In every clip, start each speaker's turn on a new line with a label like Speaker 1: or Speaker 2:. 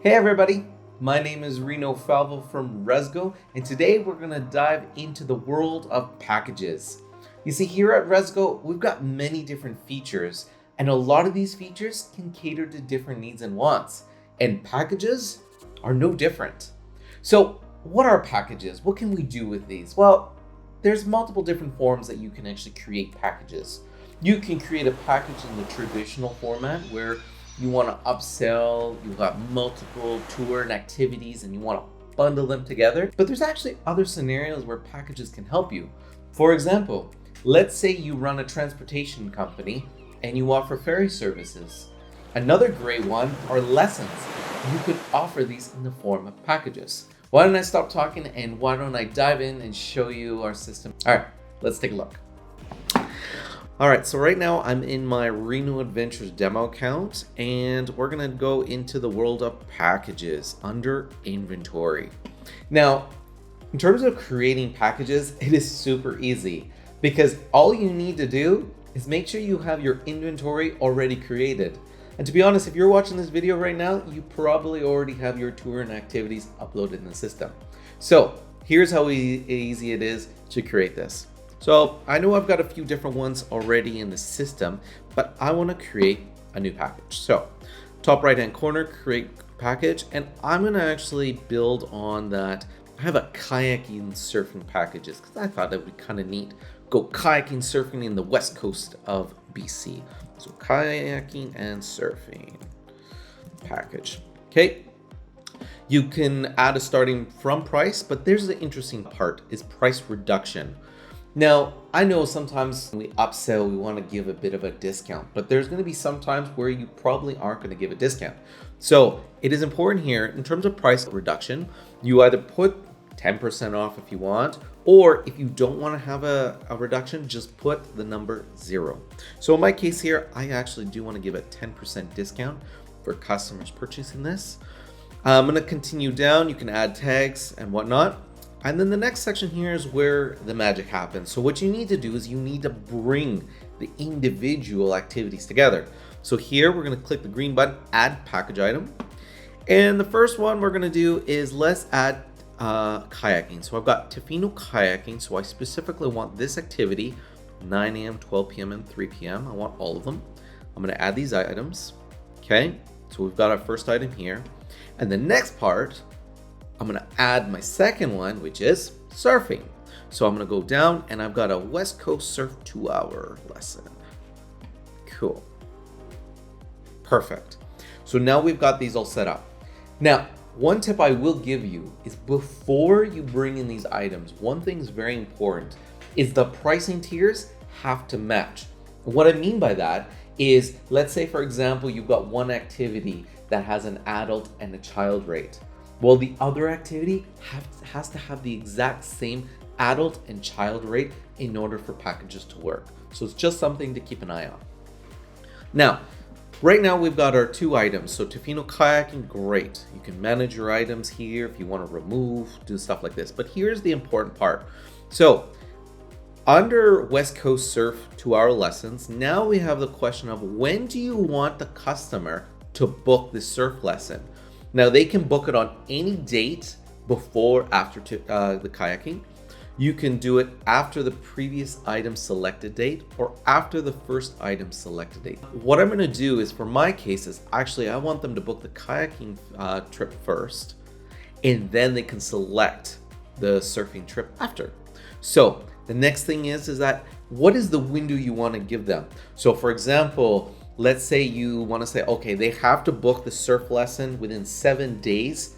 Speaker 1: Hey everybody, my name is Reno Falvo from Rezgo, and today we're going to dive into the world of packages. You see, here at Rezgo, we've got many different features, and a lot of these features can cater to different needs and wants, and packages are no different. So, what are packages? What can we do with these? Well, there's multiple different forms that you can actually create packages. You can create a package in the traditional format where you want to upsell, you've got multiple tour and activities and you want to bundle them together. But there's actually other scenarios where packages can help you. For example, let's say you run a transportation company and you offer ferry services. Another great one are lessons. You could offer these in the form of packages. Why don't I stop talking and why don't I dive in and show you our system? All right, let's take a look. All right, so right now I'm in my Reno Adventures demo account and we're gonna go into the world of packages under inventory. Now, in terms of creating packages, it is super easy because all you need to do is make sure you have your inventory already created. And to be honest, if you're watching this video right now, you probably already have your tour and activities uploaded in the system. So here's how easy it is to create this. So I know I've got a few different ones already in the system, but I want to create a new package. So top right hand corner, create package, and I'm going to actually build on that. I have a kayaking surfing packages because I thought that would be kind of neat. Go kayaking surfing in the west coast of BC. So kayaking and surfing package. Okay. You can add a starting from price, but there's the interesting part is price reduction. Now, I know sometimes when we upsell, we want to give a bit of a discount, but there's going to be some times where you probably aren't going to give a discount. So it is important here in terms of price reduction, you either put 10% off if you want, or if you don't want to have a reduction, just put the number 0. So in my case here, I actually do want to give a 10% discount for customers purchasing this. I'm going to continue down. You can add tags and whatnot. And then the next section here is where the magic happens. So what you need to do is you need to bring the individual activities together. So here we're going to click the green button, add package item. And the first one we're going to do is let's add kayaking. So I've got Tofino kayaking. So I specifically want this activity 9 a.m., 12 p.m., and 3 p.m. I want all of them. I'm going to add these items. Okay. So we've got our first item here. And the next part, I'm going to add my second one, which is surfing. So I'm going to go down and I've got a West Coast Surf 2-hour lesson. Cool. Perfect. So now we've got these all set up. Now, one tip I will give you is before you bring in these items, one thing is very important is the pricing tiers have to match. What I mean by that is, let's say, for example, you've got one activity that has an adult and a child rate. Well, the other activity has to have the exact same adult and child rate in order for packages to work. So it's just something to keep an eye on. Now, right now we've got our 2 items. So Tofino kayaking, great. You can manage your items here if you want to remove, do stuff like this. But here's the important part. So under West Coast Surf 2-hour lessons, now we have the question of when do you want the customer to book the surf lesson? Now they can book it on any date before, after the kayaking. You can do it after the previous item selected date or after the first item selected date. What I'm going to do is for my cases, actually I want them to book the kayaking trip first and then they can select the surfing trip after. So the next thing is that what is the window you want to give them? So for example, let's say you want to say, okay, they have to book the surf lesson within 7 days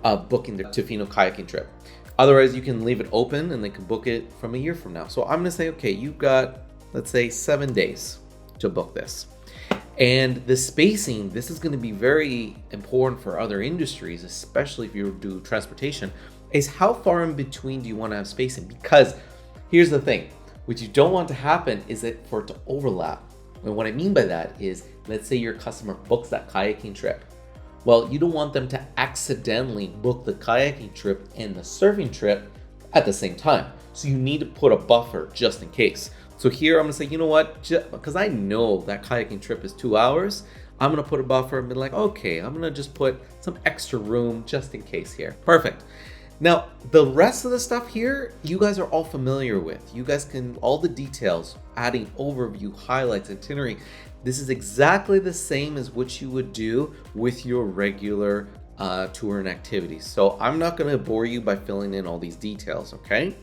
Speaker 1: of booking the Tofino kayaking trip. Otherwise, you can leave it open and they can book it from a year from now. So I'm going to say, okay, you've got, let's say 7 days to book this. And the spacing, this is going to be very important for other industries, especially if you do transportation, is how far in between do you want to have spacing? Because here's the thing, what you don't want to happen is for it to overlap. And what I mean by that is, let's say your customer books that kayaking trip. Well, you don't want them to accidentally book the kayaking trip and the surfing trip at the same time. So you need to put a buffer just in case. So here I'm gonna say, you know what, because I know that kayaking trip is 2 hours, I'm gonna put a buffer and be like, okay, I'm gonna just put some extra room just in case here. Perfect. Now, the rest of the stuff here, you guys are all familiar with. You guys can, all the details, adding overview, highlights, itinerary. This is exactly the same as what you would do with your regular tour and activities. So I'm not gonna bore you by filling in all these details, okay?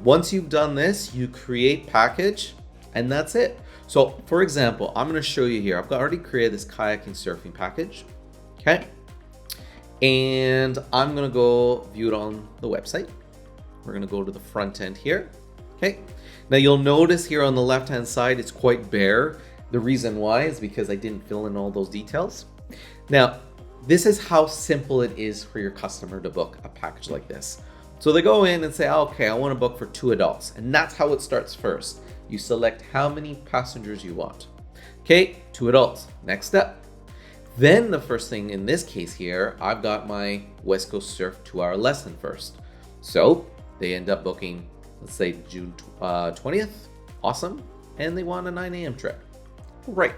Speaker 1: Once you've done this, you create package, and that's it. So for example, I'm gonna show you here. I've already created this kayaking surfing package, okay? And I'm gonna go view it on the website. We're gonna go to the front end here, okay? Now you'll notice here on the left-hand side, it's quite bare. The reason why is because I didn't fill in all those details. Now, this is how simple it is for your customer to book a package like this. So they go in and say, okay, I wanna book for 2 adults. And that's how it starts first. You select how many passengers you want. Okay, 2 adults, next step. Then the first thing in this case here, I've got my West Coast Surf 2-hour lesson first. So they end up booking, let's say June 20th, awesome. And they want a 9 a.m. trip, great.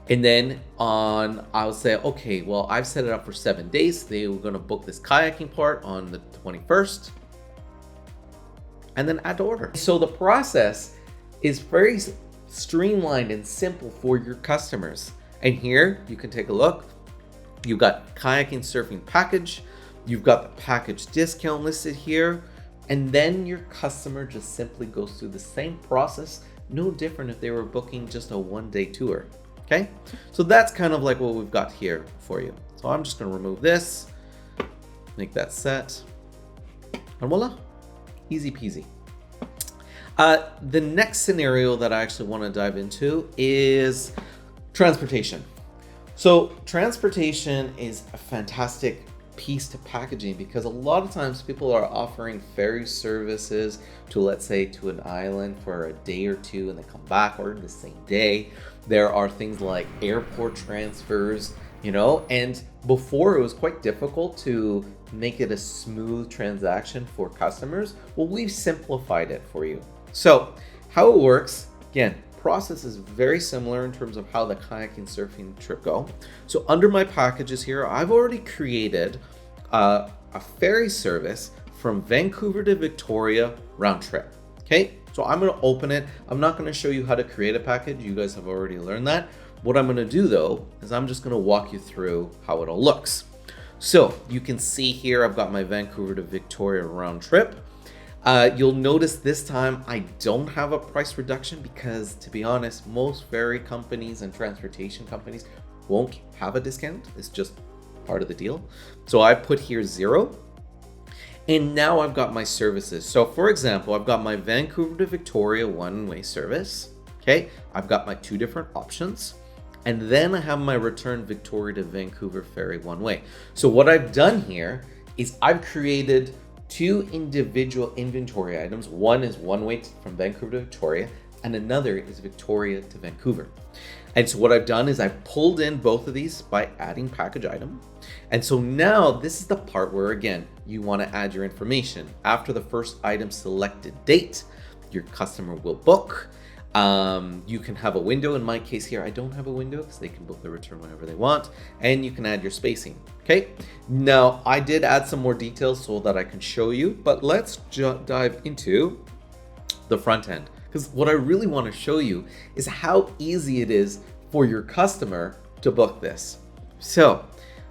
Speaker 1: And then I'll say, okay, well, I've set it up for 7 days. They were gonna book this kayaking part on the 21st. And then add to order. So the process is very streamlined and simple for your customers. And here you can take a look. You've got kayaking surfing package. You've got the package discount listed here. And then your customer just simply goes through the same process, no different if they were booking just a 1-day tour. Okay, so that's kind of like what we've got here for you. So I'm just gonna remove this, make that set, and voila, easy peasy. The next scenario that I actually wanna dive into is transportation. So transportation is a fantastic piece to packaging because a lot of times people are offering ferry services to, let's say, to an island for a day or two and they come back, or the same day. There are things like airport transfers, you know, and before it was quite difficult to make it a smooth transaction for customers. Well, we've simplified it for you. So how it works, again, process is very similar in terms of how the kayaking surfing trip go. So under my packages here, I've already created a ferry service from Vancouver to Victoria round trip. Okay, so I'm going to open it. I'm not going to show you how to create a package. You guys have already learned that. What I'm going to do though is I'm just going to walk you through how it all looks. So you can see here I've got my Vancouver to Victoria round trip. You'll notice this time I don't have a price reduction because, to be honest, most ferry companies and transportation companies won't have a discount. It's just part of the deal. So I put here 0. And now I've got my services. So for example, I've got my Vancouver to Victoria one-way service. Okay, I've got my 2 different options. And then I have my return Victoria to Vancouver ferry one-way. So what I've done here is I've created 2 individual inventory items. One is one-way from Vancouver to Victoria, and another is Victoria to Vancouver. And so what I've done is I've pulled in both of these by adding package item. And so now this is the part where, again, you want to add your information. After the first item selected date, your customer will book. You can have a window. In my case here, I don't have a window because they can book the return whenever they want. And you can add your spacing. Okay. Now I did add some more details so that I can show you, but let's dive into the front end. Because what I really want to show you is how easy it is for your customer to book this. So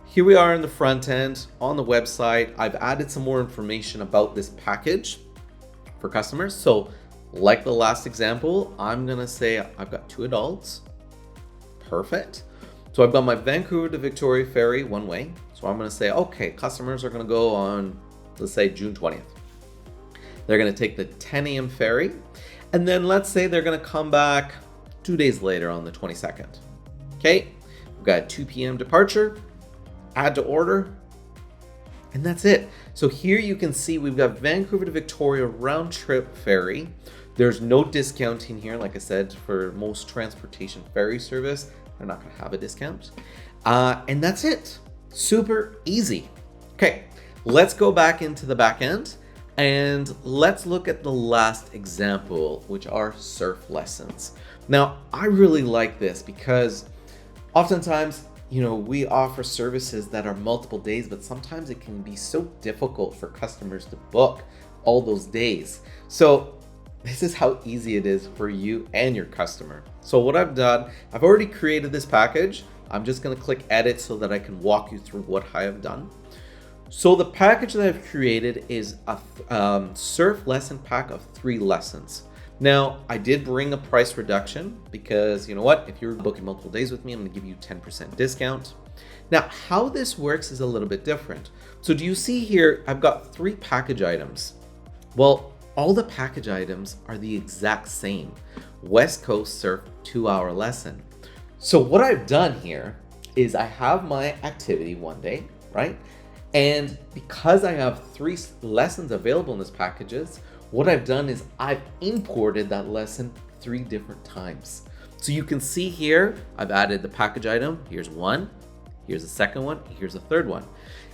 Speaker 1: here we are in the front end on the website. I've added some more information about this package for customers. So like the last example, I'm going to say I've got 2 adults. Perfect. So I've got my Vancouver to Victoria ferry one-way. So I'm going to say, okay, customers are going to go on, let's say June 20th. They're going to take the 10 a.m. ferry. And then let's say they're going to come back 2 days later on the 22nd. Okay, we've got a 2 p.m. departure, add to order, and that's it. So here you can see we've got Vancouver to Victoria round trip ferry. There's no discounting here. Like I said, for most transportation ferry service, they're not going to have a discount. And that's it. Super easy. Okay, let's go back into the back end. And let's look at the last example, which are surf lessons. Now, I really like this because Oftentimes, we offer services that are multiple days, but sometimes it can be so difficult for customers to book all those days. So this is how easy it is for you and your customer. So what I've done, I've already created this package. I'm just going to click edit so that I can walk you through what I have done. So the package that I've created is a surf lesson pack of 3 lessons. Now, I did bring a price reduction because you know what? If you're booking multiple days with me, I'm going to give you 10% discount. Now, how this works is a little bit different. So do you see here, I've got 3 package items. Well, all the package items are the exact same. West Coast Surf 2-hour lesson. So what I've done here is I have my activity one day, right? And because I have 3 lessons available in this packages, what I've done is I've imported that lesson 3 different times. So you can see here, I've added the package item. Here's one, here's the second one, here's the third one.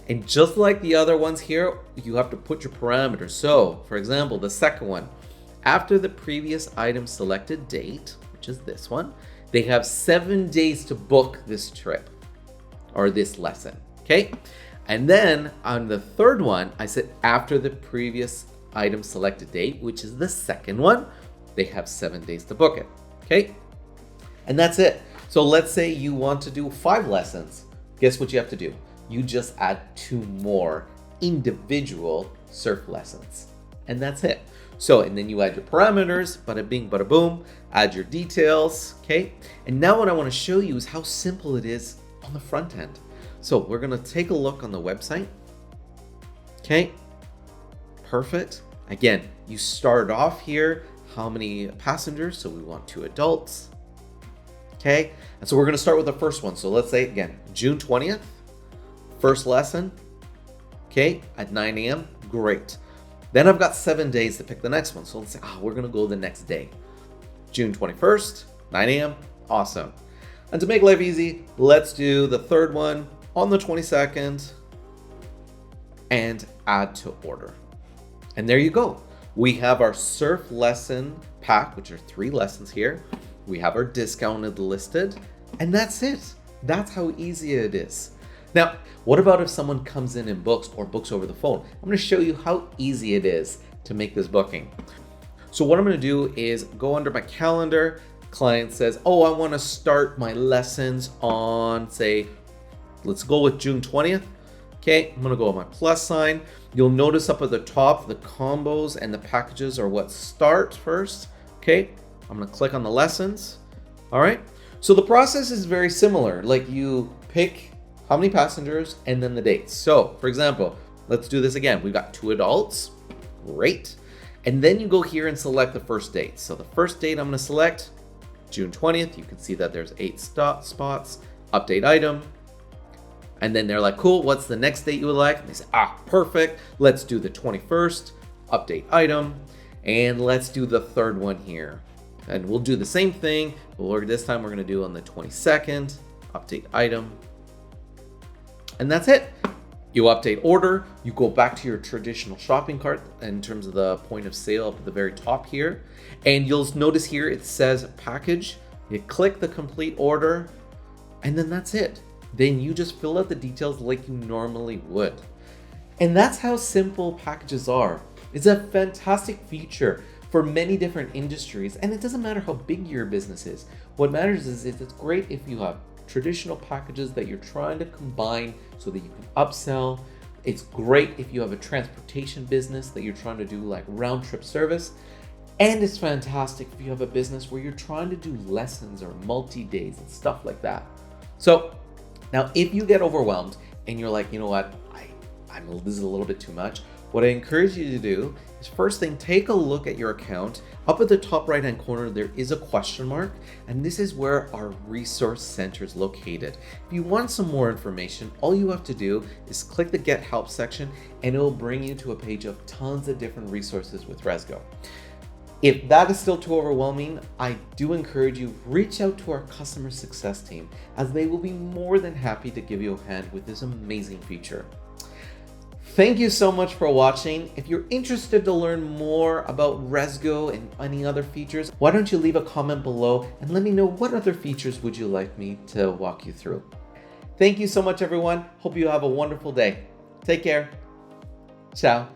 Speaker 1: And just like the other ones here, you have to put your parameters. So for example, the second one, after the previous item selected date, which is this one, they have 7 days to book this trip or this lesson, okay? And then on the third one, I said after the previous item selected date, which is the second one, they have 7 days to book it, okay? And that's it. So let's say you want to do 5 lessons. Guess what you have to do? You just add 2 more individual surf lessons. And that's it. So, and then you add your parameters, bada bing, bada boom, add your details, okay? And now what I want to show you is how simple it is on the front end. So we're going to take a look on the website. Okay, perfect. Again, you start off here, how many passengers? So we want 2 adults. Okay, and so we're going to start with the first one. So let's say again, June 20th, first lesson, okay, at 9 a.m. Great. Then I've got 7 days to pick the next one. So let's say, we're going to go the next day. June 21st, 9 a.m. Awesome. And to make life easy, let's do the third one on the 22nd and add to order. And there you go. We have our surf lesson pack, which are 3 lessons here. We have our discounted listed, and that's it. That's how easy it is. Now, what about if someone comes in and books or books over the phone? I'm going to show you how easy it is to make this booking. So what I'm going to do is go under my calendar. Client says, I want to start my lessons on, say, let's go with June 20th. Okay, I'm going to go with my plus sign. You'll notice up at the top, the combos and the packages are what start first. Okay, I'm going to click on the lessons. All right, so the process is very similar. Like you pick how many passengers and then the dates. So for example, let's do this again. We've got 2 adults. Great. And then you go here and select the first date. So the first date I'm going to select June 20th. You can see that there's 8 spots, update item. And then they're like, cool, what's the next date you would like? And they say, perfect. Let's do the 21st, update item. And let's do the third one here. And we'll do the same thing, but this time we're going to do on the 22nd, update item. And that's it. You update order, you go back to your traditional shopping cart in terms of the point of sale up at the very top here. And you'll notice here it says package. You click the complete order, and then that's it. Then you just fill out the details like you normally would. And that's how simple packages are. It's a fantastic feature for many different industries, and it doesn't matter how big your business is. What matters is it's great if you have traditional packages that you're trying to combine so that you can upsell. It's great if you have a transportation business that you're trying to do like round trip service. And it's fantastic if you have a business where you're trying to do lessons or multi-days and stuff like that. So now if you get overwhelmed and you're like, you know what, this is a little bit too much, what I encourage you to do is first thing, take a look at your account. Up at the top right hand corner, there is a question mark, and this is where our resource center is located. If you want some more information, all you have to do is click the Get Help section, and it will bring you to a page of tons of different resources with Rezgo. If that is still too overwhelming, I do encourage you, reach out to our customer success team, as they will be more than happy to give you a hand with this amazing feature. Thank you so much for watching. If you're interested to learn more about Rezgo and any other features, why don't you leave a comment below and let me know what other features would you like me to walk you through. Thank you so much, everyone. Hope you have a wonderful day. Take care. Ciao.